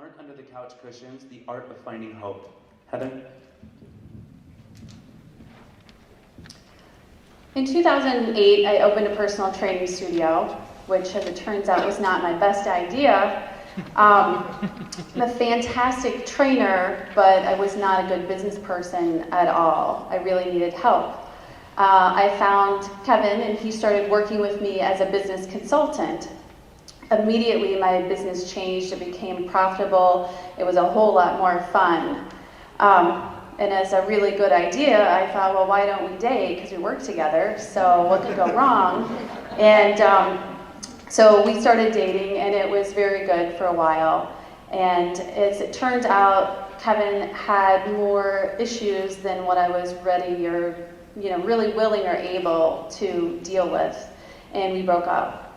aren't under the couch cushions, the art of finding hope. Heather? In 2008, I opened a personal training studio, which, as it turns out, was not my best idea. I'm a fantastic trainer, but I was not a good business person at all. I really needed help. I found Kevin, and he started working with me as a business consultant. Immediately, my business changed. It became profitable. It was a whole lot more fun. And as a really good idea, I thought, well, why don't we date? Because we work together, so what could go wrong? And so we started dating, and it was very good for a while. And as it turned out, Kevin had more issues than what I was ready or, really willing or able to deal with. And we broke up.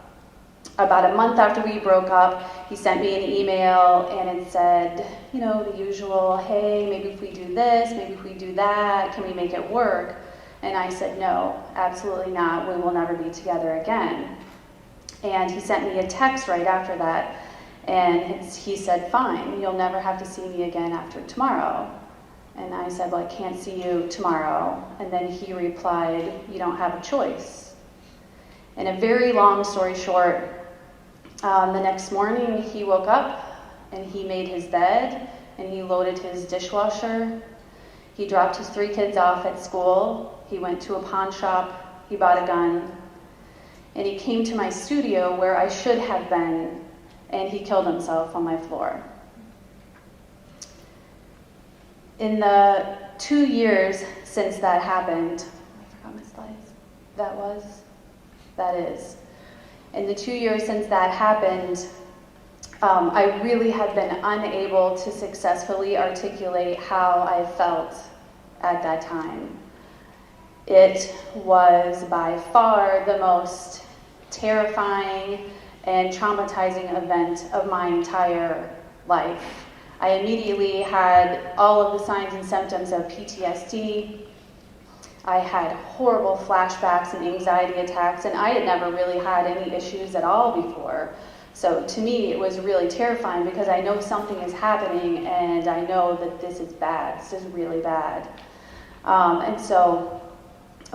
About a month after we broke up, he sent me an email, and it said, the usual, hey, maybe if we do this, maybe if we do that, can we make it work? And I said, no, absolutely not. We will never be together again. And he sent me a text right after that, and he said, fine, you'll never have to see me again after tomorrow. And I said, well, I can't see you tomorrow. And then he replied, you don't have a choice. And a very long story short, the next morning he woke up and he made his bed and he loaded his dishwasher. He dropped his 3 kids off at school. He went to a pawn shop. He bought a gun. And he came to my studio where I should have been, and he killed himself on my floor. In the 2 years since that happened, I forgot my slides. That is. In the 2 years since that happened, I really have been unable to successfully articulate how I felt at that time. It was by far the most terrifying and traumatizing event of my entire life. I immediately had all of the signs and symptoms of PTSD. I had horrible flashbacks and anxiety attacks, and I had never really had any issues at all before. So to me, it was really terrifying because I know something is happening, and I know that this is bad. This is really bad. And so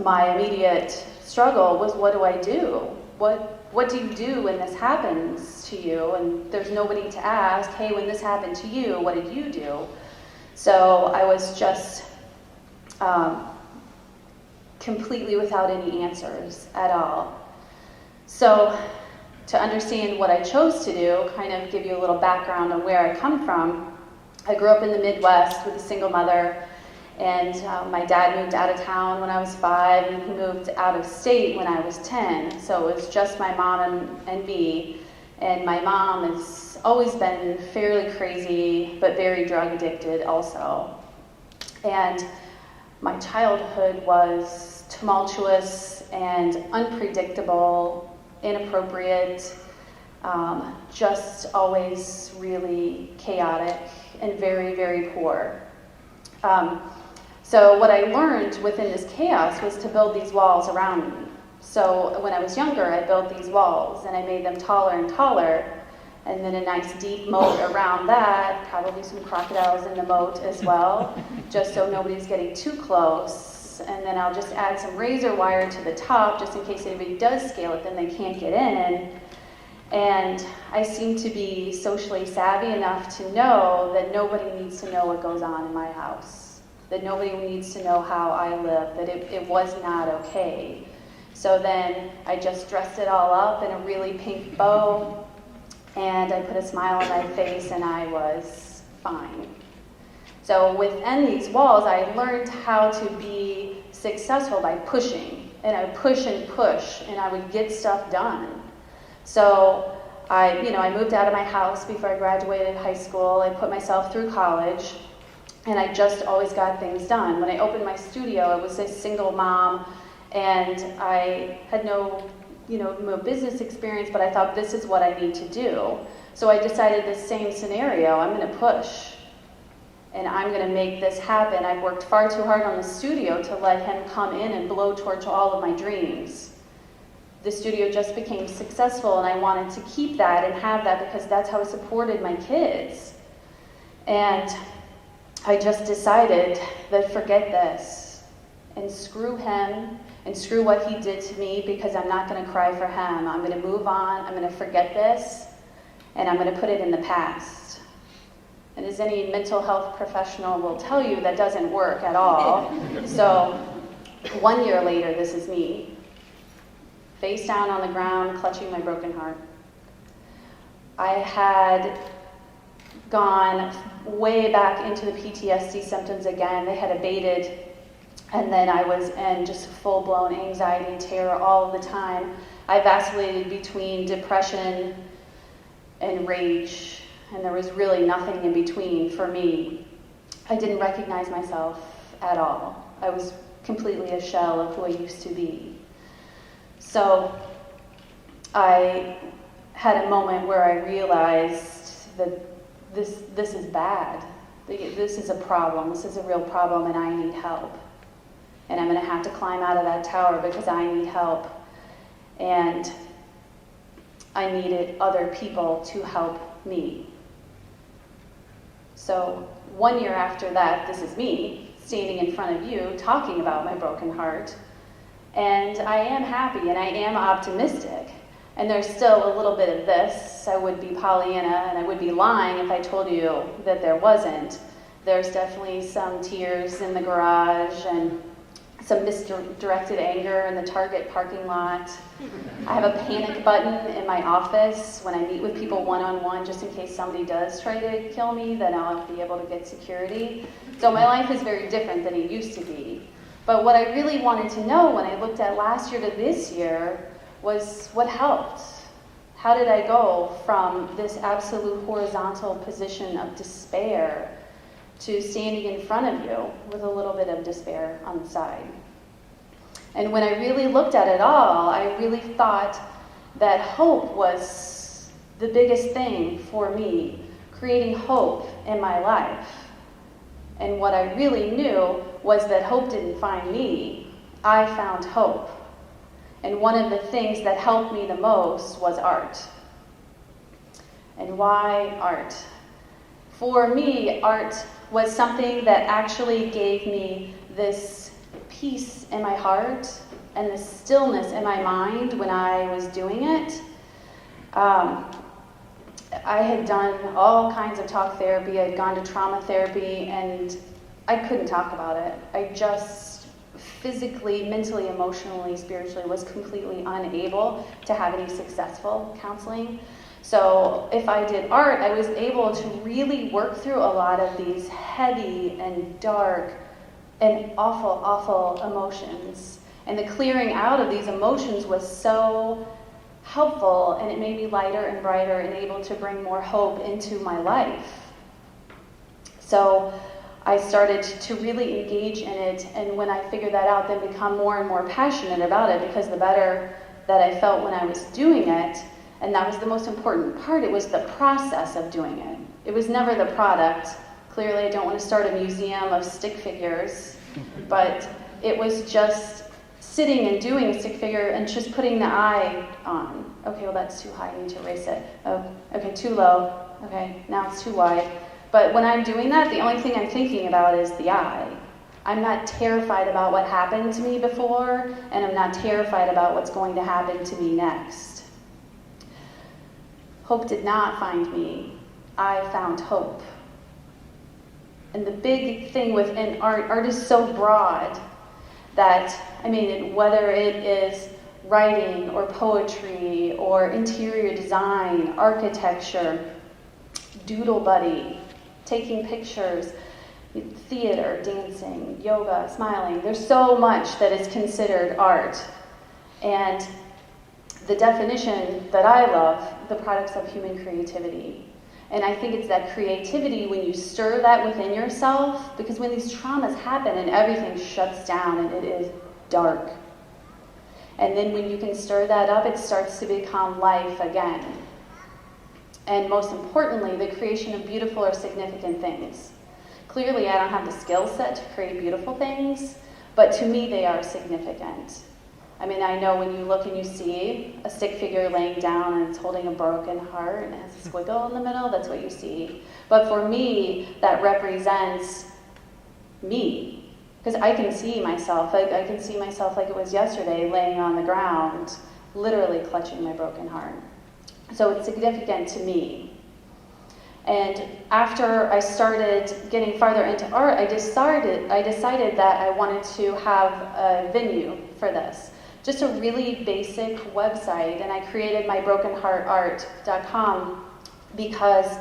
my immediate struggle was, what do I do? What do you do when this happens to you? And there's nobody to ask, hey, when this happened to you, what did you do? So I was just completely without any answers at all. So to understand what I chose to do, kind of give you a little background on where I come from. I grew up in the Midwest with a single mother, and my dad moved out of town when I was 5, and he moved out of state when I was 10. So it was just my mom and me. And my mom has always been fairly crazy, but very drug addicted also. And my childhood was tumultuous and unpredictable, inappropriate, just always really chaotic and very, very poor. So what I learned within this chaos was to build these walls around me. So when I was younger, I built these walls and I made them taller and taller, and then a nice deep moat around that, probably some crocodiles in the moat as well, just so nobody's getting too close. And then I'll just add some razor wire to the top just in case anybody does scale it, then they can't get in. And I seem to be socially savvy enough to know that nobody needs to know what goes on in my house, that nobody needs to know how I live, that it was not okay. So then I just dressed it all up in a really pink bow, and I put a smile on my face, and I was fine. So within these walls, I learned how to be successful by pushing, and I would push and push, and I would get stuff done. So I moved out of my house before I graduated high school. I put myself through college, and I just always got things done. When I opened my studio, I was a single mom, and I had no business experience, but I thought this is what I need to do. So I decided the same scenario, I'm going to push, and I'm going to make this happen. I've worked far too hard on the studio to let him come in and blowtorch all of my dreams. The studio just became successful, and I wanted to keep that and have that because that's how I supported my kids. And I just decided that forget this, and screw him, and screw what he did to me, because I'm not going to cry for him. I'm going to move on, I'm going to forget this, and I'm going to put it in the past. And as any mental health professional will tell you, that doesn't work at all. So 1 year later, this is me, face down on the ground, clutching my broken heart. I had gone way back into the PTSD symptoms again. They had abated, and then I was in just full-blown anxiety and terror all the time. I vacillated between depression and rage, and there was really nothing in between for me. I didn't recognize myself at all. I was completely a shell of who I used to be. So I had a moment where I realized that this is bad. This is a problem. This is a real problem, and I need help. And I'm going to have to climb out of that tower because I need help. And I needed other people to help me. So 1 year after that, this is me standing in front of you talking about my broken heart. And I am happy and I am optimistic. And there's still a little bit of this. I would be Pollyanna and I would be lying if I told you that there wasn't. There's definitely some tears in the garage and some misdirected anger in the Target parking lot. I have a panic button in my office when I meet with people one-on-one, just in case somebody does try to kill me, then I'll be able to get security. So my life is very different than it used to be. But what I really wanted to know when I looked at last year to this year was what helped. How did I go from this absolute horizontal position of despair to standing in front of you with a little bit of despair on the side? And when I really looked at it all, I really thought that hope was the biggest thing for me, creating hope in my life. And what I really knew was that hope didn't find me, I found hope. And one of the things that helped me the most was art. And why art? For me, art was something that actually gave me this peace in my heart and this stillness in my mind when I was doing it. I had done all kinds of talk therapy. I had gone to trauma therapy, and I couldn't talk about it. I just physically, mentally, emotionally, spiritually was completely unable to have any successful counseling. So if I did art, I was able to really work through a lot of these heavy and dark and awful, awful emotions. And the clearing out of these emotions was so helpful, and it made me lighter and brighter and able to bring more hope into my life. So I started to really engage in it, and when I figured that out, then become more and more passionate about it, because the better that I felt when I was doing it, and that was the most important part, it was the process of doing it. It was never the product. Clearly, I don't want to start a museum of stick figures, but it was just sitting and doing a stick figure and just putting the eye on. Okay, well that's too high, I need to erase it. Oh, okay, too low. Okay, now it's too wide. But when I'm doing that, the only thing I'm thinking about is the eye. I'm not terrified about what happened to me before, and I'm not terrified about what's going to happen to me next. Hope did not find me. I found hope. And the big thing within art is so broad that, whether it is writing or poetry or interior design, architecture, doodle buddy, taking pictures, theater, dancing, yoga, smiling. There's so much that is considered art. And the definition that I love, the products of human creativity. And I think it's that creativity when you stir that within yourself, because when these traumas happen and everything shuts down and it is dark. And then when you can stir that up, it starts to become life again. And most importantly, the creation of beautiful or significant things. Clearly, I don't have the skill set to create beautiful things, but to me, they are significant. I mean, I know when you look and you see a stick figure laying down and it's holding a broken heart and it has a squiggle in the middle, that's what you see. But for me, that represents me. Because I can see myself. I can see myself like it was yesterday, laying on the ground, literally clutching my broken heart. So it's significant to me. And after I started getting farther into art, I decided that I wanted to have a venue for this. Just a really basic website, and I created mybrokenheartart.com because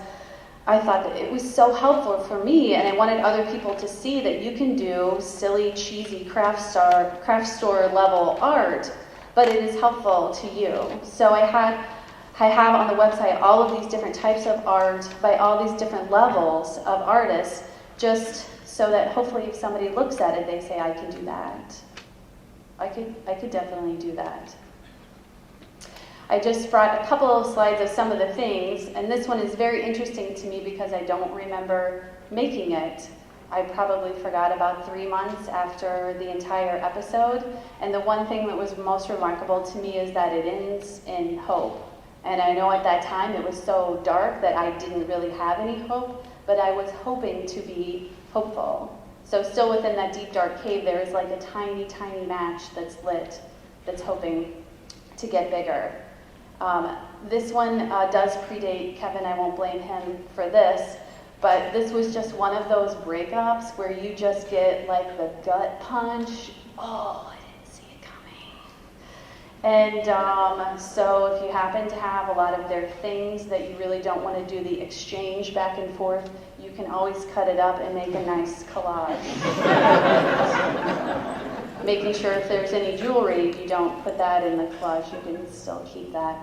I thought that it was so helpful for me, and I wanted other people to see that you can do silly, cheesy craft store level art, but it is helpful to you. So I have on the website all of these different types of art by all these different levels of artists, just so that hopefully if somebody looks at it, they say, I can do that. I could definitely do that. I just brought a couple of slides of some of the things, and this one is very interesting to me because I don't remember making it. I probably forgot about 3 months after the entire episode, and the one thing that was most remarkable to me is that it ends in hope. And I know at that time it was so dark that I didn't really have any hope, but I was hoping to be hopeful. So still within that deep, dark cave, there is like a tiny, tiny match that's lit, that's hoping to get bigger. This one does predate Kevin. I won't blame him for this, but this was just one of those breakups where you just get like the gut punch. Oh, I didn't see it coming. And so if you happen to have a lot of their things that you really don't want to do the exchange back and forth, you can always cut it up and make a nice collage. Making sure if there's any jewelry, you don't put that in the collage, you can still keep that.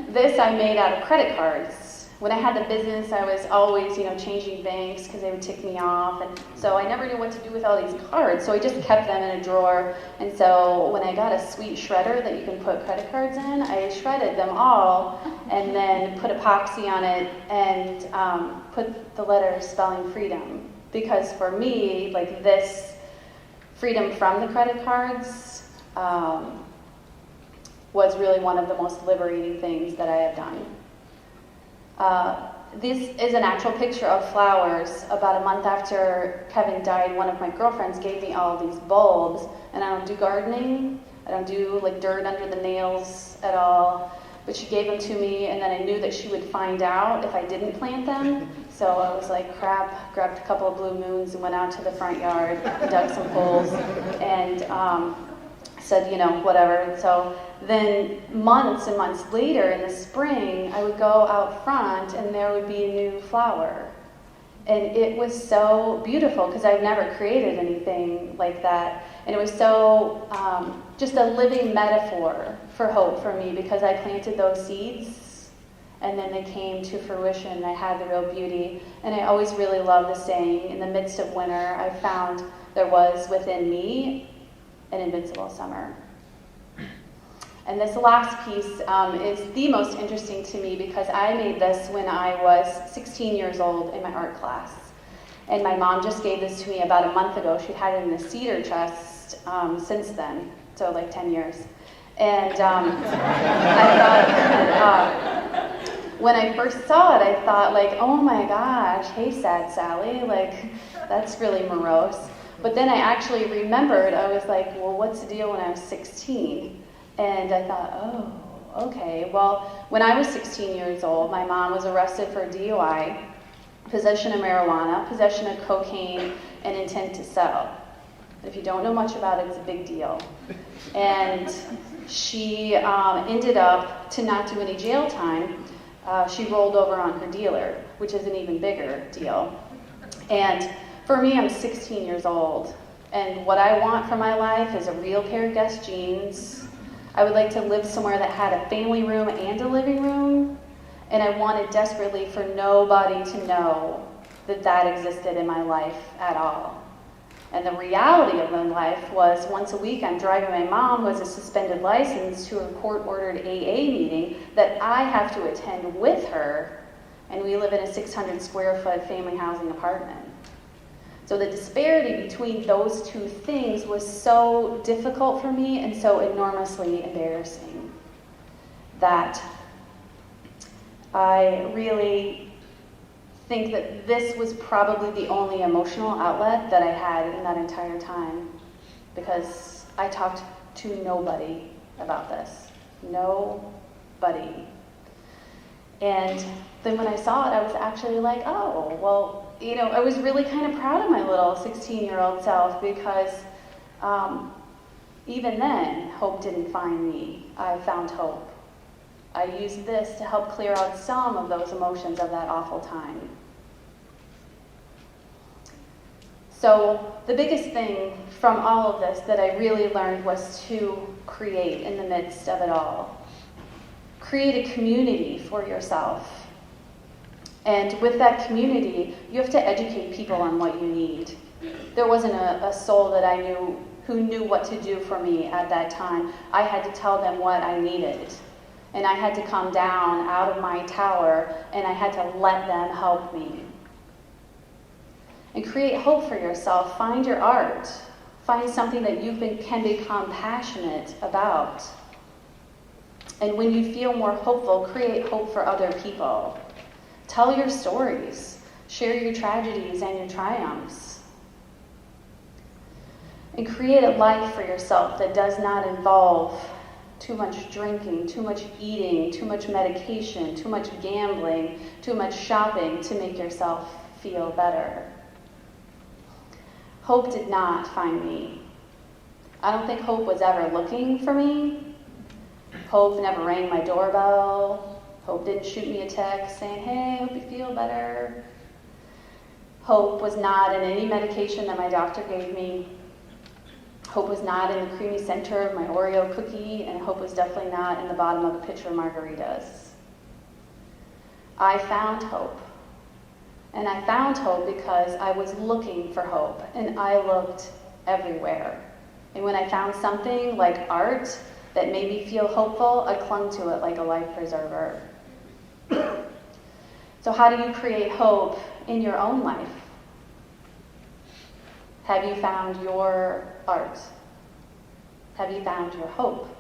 This I made out of credit cards. When I had the business, I was always, changing banks because they would tick me off, and so I never knew what to do with all these cards, so I just kept them in a drawer. And so when I got a sweet shredder that you can put credit cards in, I shredded them all and then put epoxy on it and put the letters spelling freedom. Because for me, like this freedom from the credit cards was really one of the most liberating things that I have done. This is an actual picture of flowers. About a month after Kevin died, one of my girlfriends gave me all these bulbs, and I don't do gardening. I don't do like dirt under the nails at all, but she gave them to me, and then I knew that she would find out if I didn't plant them. So I was like, crap, grabbed a couple of blue moons and went out to the front yard, dug some holes, and said, whatever. So then months and months later in the spring, I would go out front and there would be a new flower. And it was so beautiful because I've never created anything like that. And it was so just a living metaphor for hope for me because I planted those seeds and then they came to fruition. I had the real beauty. And I always really love the saying, in the midst of winter, I found there was within me an invincible summer. And this last piece is the most interesting to me because I made this when I was 16 years old in my art class. And my mom just gave this to me about a month ago. She'd had it in the cedar chest since then, so like 10 years. And I thought, when I first saw it, I thought like, oh my gosh, hey sad Sally, like that's really morose. But then I actually remembered, I was like, well, what's the deal when I was 16? And I thought, oh, okay. Well, when I was 16 years old, my mom was arrested for DUI, possession of marijuana, possession of cocaine, and intent to sell. If you don't know much about it, it's a big deal. And she ended up, to not do any jail time, she rolled over on her dealer, which is an even bigger deal. And for me, I'm 16 years old, and what I want for my life is a real pair of Guess jeans. I would like to live somewhere that had a family room and a living room, and I wanted desperately for nobody to know that that existed in my life at all. And the reality of my life was once a week I'm driving my mom, who has a suspended license, to a court-ordered AA meeting that I have to attend with her, and we live in a 600 square foot family housing apartment. So the disparity between those two things was so difficult for me and so enormously embarrassing that I really think that this was probably the only emotional outlet that I had in that entire time, because I talked to nobody about this. Nobody. And then when I saw it, I was actually like, oh, well, I was really kind of proud of my little 16-year-old self, because even then, hope didn't find me. I found hope. I used this to help clear out some of those emotions of that awful time. So the biggest thing from all of this that I really learned was to create in the midst of it all. Create a community for yourself. And with that community, you have to educate people on what you need. There wasn't a soul that I knew who knew what to do for me at that time. I had to tell them what I needed. And I had to come down out of my tower, and I had to let them help me. And create hope for yourself. Find your art. Find something that you can become passionate about. And when you feel more hopeful, create hope for other people. Tell your stories. Share your tragedies and your triumphs. And create a life for yourself that does not involve too much drinking, too much eating, too much medication, too much gambling, too much shopping to make yourself feel better. Hope did not find me. I don't think hope was ever looking for me. Hope never rang my doorbell. Hope didn't shoot me a text saying, hey, hope you feel better. Hope was not in any medication that my doctor gave me. Hope was not in the creamy center of my Oreo cookie, and hope was definitely not in the bottom of a pitcher of margaritas. I found hope. And I found hope because I was looking for hope, and I looked everywhere. And when I found something like art that made me feel hopeful, I clung to it like a life preserver. So how do you create hope in your own life? Have you found your art? Have you found your hope?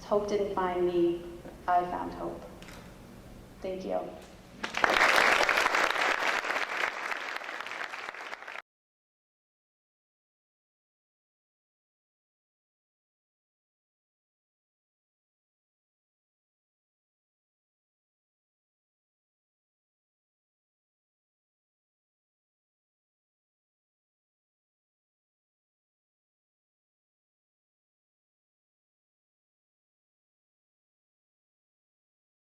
Hope didn't find me. I found hope. Thank you.